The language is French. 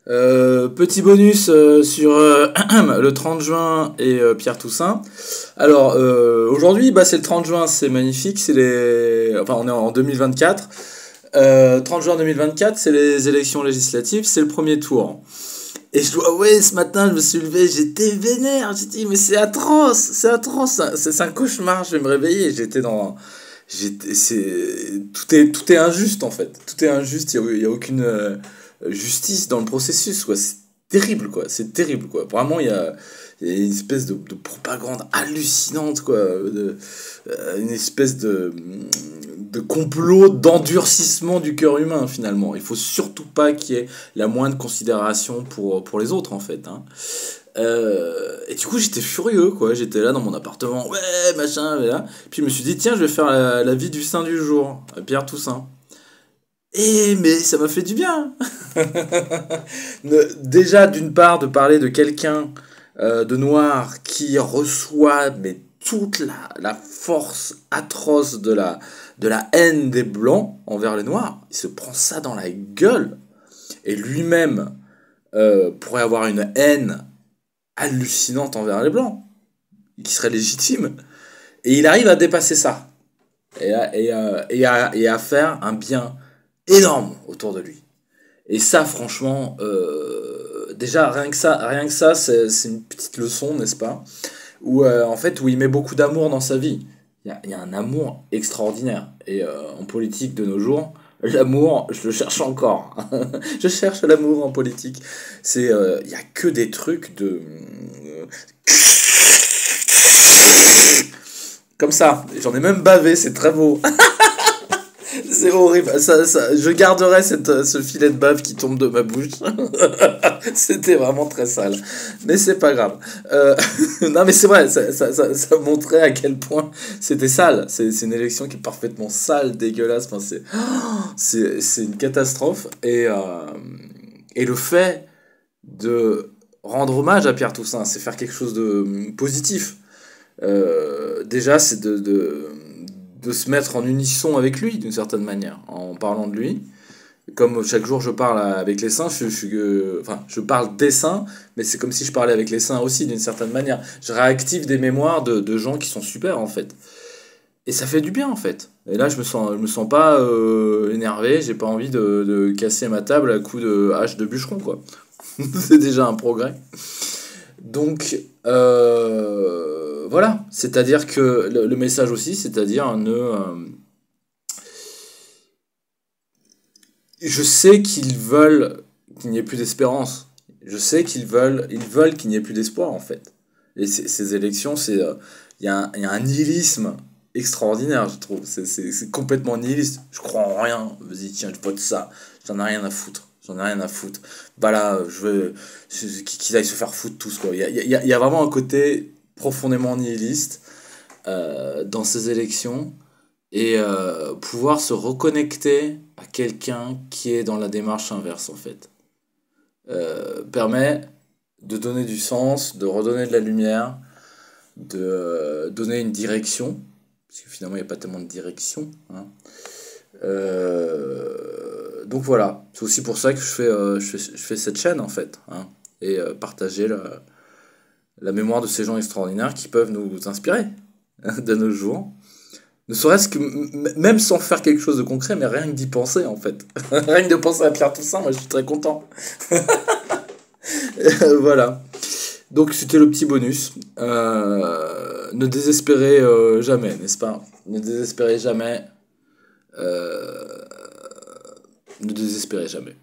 Petit bonus sur le 30 juin et Pierre Toussaint. Alors aujourd'hui, c'est le 30 juin, c'est magnifique, enfin on est en 2024. 30 juin 2024, c'est les élections législatives, c'est le premier tour. Et je dois avouer, ce matin, je me suis levé, j'étais vénère, j'ai dit mais c'est atroce, c'est un cauchemar, je vais me réveiller, et tout est injuste en fait, tout est injuste, il y a aucune justice dans le processus, quoi. C'est terrible, quoi. C'est terrible, quoi. Vraiment, il y a une espèce de propagande hallucinante, quoi. Une espèce de complot d'endurcissement du cœur humain, finalement. Il faut surtout pas qu'il y ait la moindre considération pour les autres, en fait. Hein. Et du coup, j'étais furieux, quoi. J'étais là dans mon appartement, ouais, machin, là. Puis je me suis dit, tiens, je vais faire la vie du saint du jour, Pierre Toussaint. Mais ça m'a fait du bien. Déjà, d'une part, de parler de quelqu'un de noir qui reçoit mais toute la force atroce de la haine des blancs envers les noirs. Il se prend ça dans la gueule. Et lui-même pourrait avoir une haine hallucinante envers les blancs, qui serait légitime. Et il arrive à dépasser ça. Et à faire un bien énorme autour de lui. Et ça, franchement, déjà, rien que ça, c'est une petite leçon, n'est-ce pas? En fait, où il met beaucoup d'amour dans sa vie. Il y a un amour extraordinaire. Et en politique de nos jours, l'amour, je le cherche encore. Je cherche l'amour en politique. Il y a que des trucs de... Comme ça. J'en ai même bavé, c'est très beau. C'est horrible. Je garderai ce filet de bave qui tombe de ma bouche. C'était vraiment très sale. Mais c'est pas grave. Non, mais c'est vrai, ça montrait à quel point c'était sale. C'est une élection qui est parfaitement sale, dégueulasse. Enfin, c'est une catastrophe. Et le fait de rendre hommage à Pierre Toussaint, c'est faire quelque chose de positif. Déjà, c'est de se mettre en unisson avec lui, d'une certaine manière, en parlant de lui. Comme chaque jour je parle avec les saints, je parle des saints, mais c'est comme si je parlais avec les saints aussi, d'une certaine manière. Je réactive des mémoires de gens qui sont super, en fait. Et ça fait du bien, en fait. Et là, je me sens pas énervé, j'ai pas envie de casser ma table à coups de hache de bûcheron, quoi. C'est déjà un progrès. Donc, voilà. C'est-à-dire que le message aussi, c'est-à-dire je sais qu'ils veulent qu'il n'y ait plus d'espérance. Je sais ils veulent qu'il n'y ait plus d'espoir, en fait. Et ces élections, il y a un nihilisme extraordinaire, je trouve. C'est complètement nihiliste. Je crois en rien. Vas-y, tiens, je vote ça. J'en ai rien à foutre. J'en ai rien à foutre. Bah là, qu'ils aillent se faire foutre tous, quoi. Il y a vraiment un côté profondément nihiliste dans ces élections. Et pouvoir se reconnecter à quelqu'un qui est dans la démarche inverse, en fait. Permet de donner du sens, de redonner de la lumière, de donner une direction, parce que finalement il n'y a pas tellement de direction. Hein. Donc voilà, c'est aussi pour ça que je fais cette chaîne, en fait. Hein, et partager la mémoire de ces gens extraordinaires qui peuvent nous inspirer de nos jours. Ne serait-ce que, même sans faire quelque chose de concret, mais rien que d'y penser, en fait. Rien que de penser à Pierre Toussaint, moi je suis très content. Voilà. Donc c'était le petit bonus. Ne désespérez jamais, n'est-ce pas? Ne désespérez jamais. Ne désespérez jamais.